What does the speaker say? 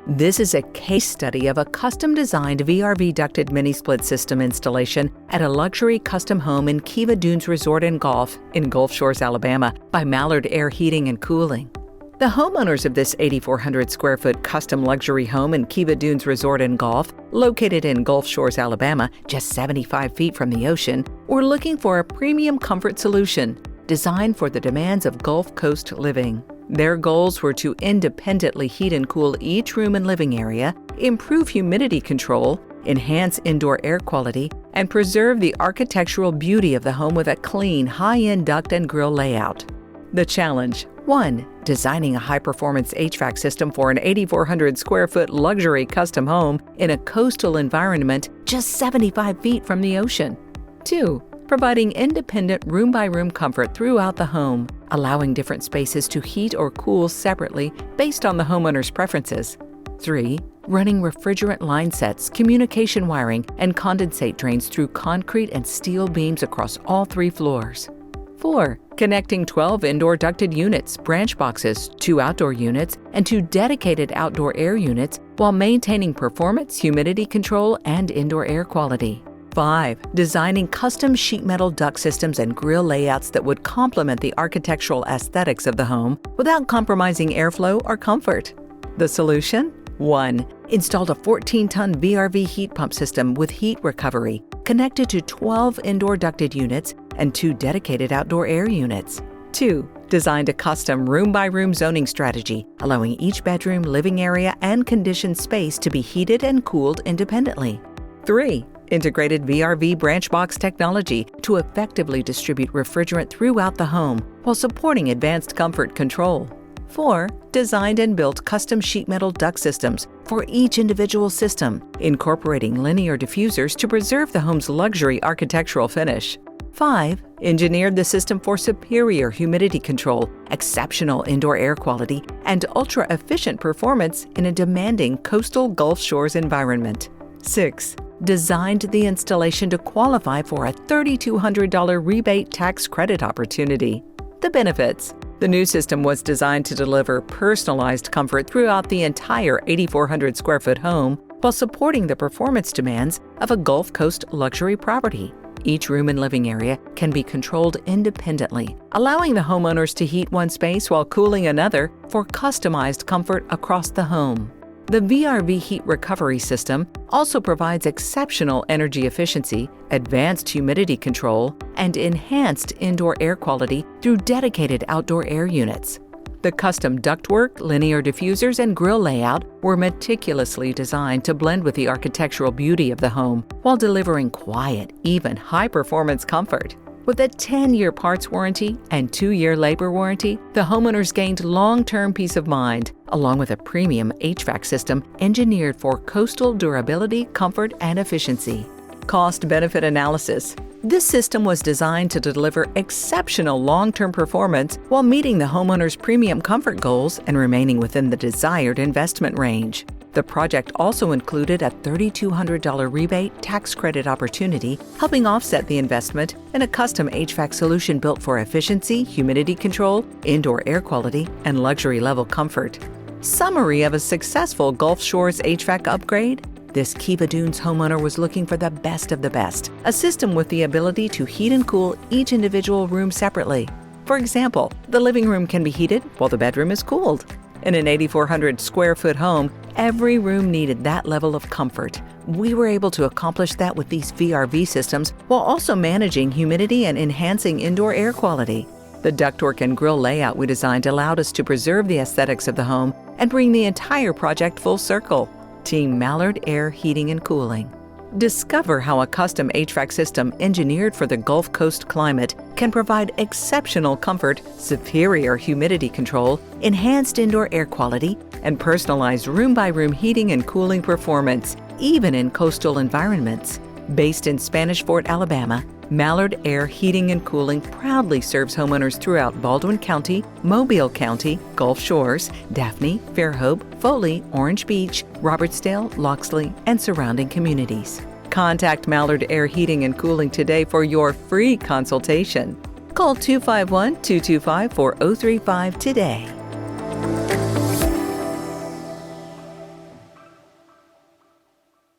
This is a case study of a custom-designed VRV ducted mini-split system installation at a luxury custom home in Kiva Dunes Resort and Golf in Gulf Shores, Alabama by Mallard Air Heating and Cooling. The homeowners of this 8,400 square foot custom luxury home in Kiva Dunes Resort and Golf, located in Gulf Shores, Alabama, just 75 feet from the ocean, were looking for a premium comfort solution designed for the demands of Gulf Coast living. Their goals were to independently heat and cool each room and living area, improve humidity control, enhance indoor air quality, and preserve the architectural beauty of the home with a clean, high-end duct and grille layout. The challenge: 1. Designing a high-performance HVAC system for an 8,400 square foot luxury custom home in a coastal environment just 75 feet from the ocean. 2. Providing independent room-by-room comfort throughout the home, allowing different spaces to heat or cool separately based on the homeowner's preferences. 3. Running refrigerant line sets, communication wiring, and condensate drains through concrete and steel beams across all 3 floors. 4. Connecting 12 indoor ducted units, branch boxes, 2 outdoor units, and 2 dedicated outdoor air units while maintaining performance, humidity control, and indoor air quality. 5. Designing custom sheet metal duct systems and grille layouts that would complement the architectural aesthetics of the home without compromising airflow or comfort. The solution? 1. Installed a 14-ton VRV heat pump system with heat recovery, connected to 12 indoor ducted units and 2 dedicated outdoor air units. 2. Designed a custom room-by-room zoning strategy, allowing each bedroom, living area, and conditioned space to be heated and cooled independently. 3. Integrated VRV branch box technology to effectively distribute refrigerant throughout the home while supporting advanced comfort control. 4. Designed and built custom sheet metal duct systems for each individual system, incorporating linear diffusers to preserve the home's luxury architectural finish. 5. Engineered the system for superior humidity control, exceptional indoor air quality, and ultra-efficient performance in a demanding coastal Gulf Shores environment. 6. Designed the installation to qualify for a $3,200 rebate tax credit opportunity. The benefits: the new system was designed to deliver personalized comfort throughout the entire 8,400 square foot home while supporting the performance demands of a Gulf Coast luxury property. Each room and living area can be controlled independently, allowing the homeowners to heat one space while cooling another for customized comfort across the home. The VRV heat recovery system also provides exceptional energy efficiency, advanced humidity control, and enhanced indoor air quality through dedicated outdoor air units. The custom ductwork, linear diffusers, and grille layout were meticulously designed to blend with the architectural beauty of the home while delivering quiet, even high-performance comfort. With a 10-year parts warranty and 2-year labor warranty, the homeowners gained long-term peace of mind, along with a premium HVAC system engineered for coastal durability, comfort, and efficiency. Cost-benefit analysis. This system was designed to deliver exceptional long-term performance while meeting the homeowner's premium comfort goals and remaining within the desired investment range. The project also included a $3,200 rebate tax credit opportunity, helping offset the investment in a custom HVAC solution built for efficiency, humidity control, indoor air quality, and luxury level comfort. Summary of a successful Gulf Shores HVAC upgrade: this Kiva Dunes homeowner was looking for the best of the best, a system with the ability to heat and cool each individual room separately. For example, the living room can be heated while the bedroom is cooled. In an 8,400 square foot home, every room needed that level of comfort. We were able to accomplish that with these VRV systems while also managing humidity and enhancing indoor air quality. The ductwork and grille layout we designed allowed us to preserve the aesthetics of the home and bring the entire project full circle. Team Mallard Air Heating and Cooling. Discover how a custom HVAC system engineered for the Gulf Coast climate can provide exceptional comfort, superior humidity control, enhanced indoor air quality, and personalized room-by-room heating and cooling performance, even in coastal environments. Based in Spanish Fort, Alabama, Mallard Air Heating and Cooling proudly serves homeowners throughout Baldwin County, Mobile County, Gulf Shores, Daphne, Fairhope, Foley, Orange Beach, Robertsdale, Loxley, and surrounding communities. Contact Mallard Air Heating and Cooling today for your free consultation. Call 251-225-4035 today.